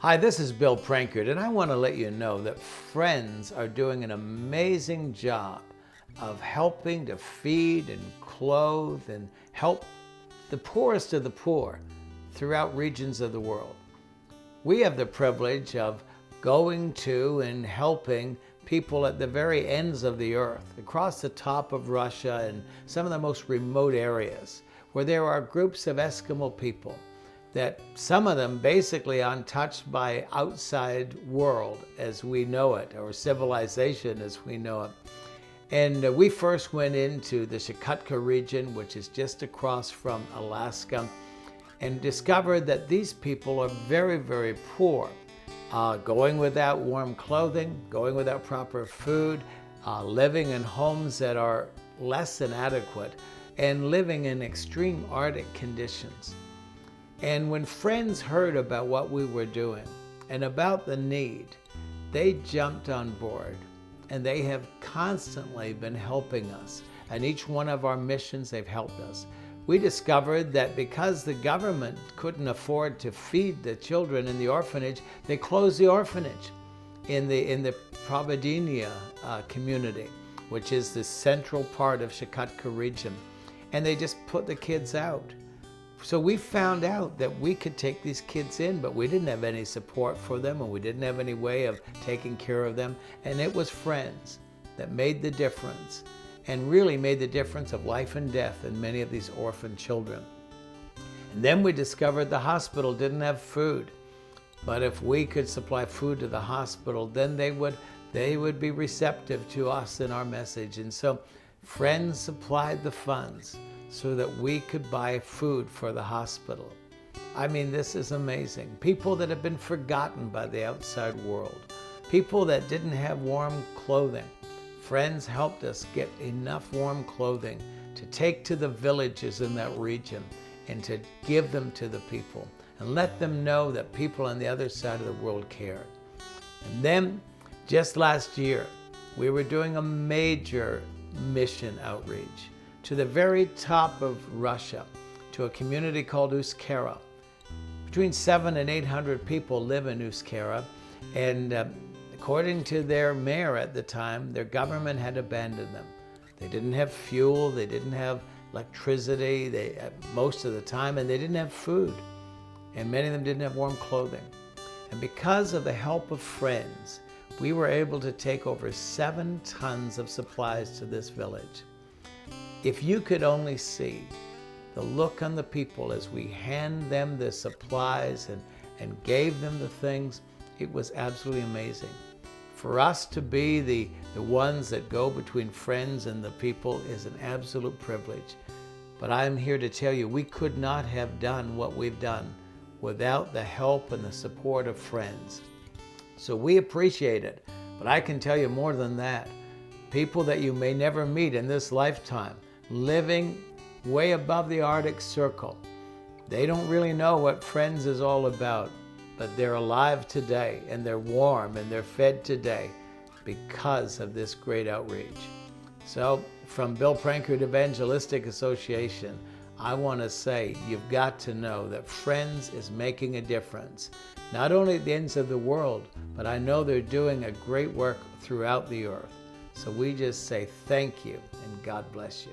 Hi, this is Bill Prankard, and I want to let you know that Friends are doing an amazing job of helping to feed and clothe and help the poorest of the poor throughout regions of the world. We have the privilege of going to and helping people at the very ends of the earth, across the top of Russia and some of the most remote areas, where there are groups of Eskimo people that some of them basically untouched by outside world as we know it, or civilization as we know it. And we first went into the Chukotka region, which is just across from Alaska, and discovered that these people are very, very poor, going without warm clothing, going without proper food, living in homes that are less than adequate, and living in extreme Arctic conditions. And when Friends heard about what we were doing and about the need, they jumped on board, and they have constantly been helping us. And each one of our missions, they've helped us. We discovered that because the government couldn't afford to feed the children in the orphanage, they closed the orphanage in the Providinia community, which is the central part of Chukotka region. And they just put the kids out. So we found out that we could take these kids in, but we didn't have any support for them, and we didn't have any way of taking care of them. And it was Friends that made the difference, and really made the difference of life and death in many of these orphan children. And then we discovered the hospital didn't have food. But if we could supply food to the hospital, then they would be receptive to us and our message. And so Friends supplied the funds so that we could buy food for the hospital. I mean, this is amazing. People that have been forgotten by the outside world, people that didn't have warm clothing. Friends helped us get enough warm clothing to take to the villages in that region and to give them to the people and let them know that people on the other side of the world cared. And then just last year, we were doing a major mission outreach to the very top of Russia, to a community called Uskera. Between 700 and 800 people live in Uskera, and according to their mayor at the time, their government had abandoned them. They didn't have fuel, they didn't have electricity, most of the time, and they didn't have food. And many of them didn't have warm clothing. And because of the help of Friends, we were able to take over 7 tons of supplies to this village. If you could only see the look on the people as we hand them the supplies and gave them the things, it was absolutely amazing. For us to be the ones that go between Friends and the people is an absolute privilege. But I'm here to tell you, we could not have done what we've done without the help and the support of Friends. So we appreciate it. But I can tell you more than that. People that you may never meet in this lifetime, living way above the Arctic Circle. They don't really know what Friends is all about, but they're alive today, and they're warm, and they're fed today because of this great outreach. So from Bill Prankard Evangelistic Association, I want to say you've got to know that Friends is making a difference, not only at the ends of the world, but I know they're doing a great work throughout the earth. So we just say thank you, and God bless you.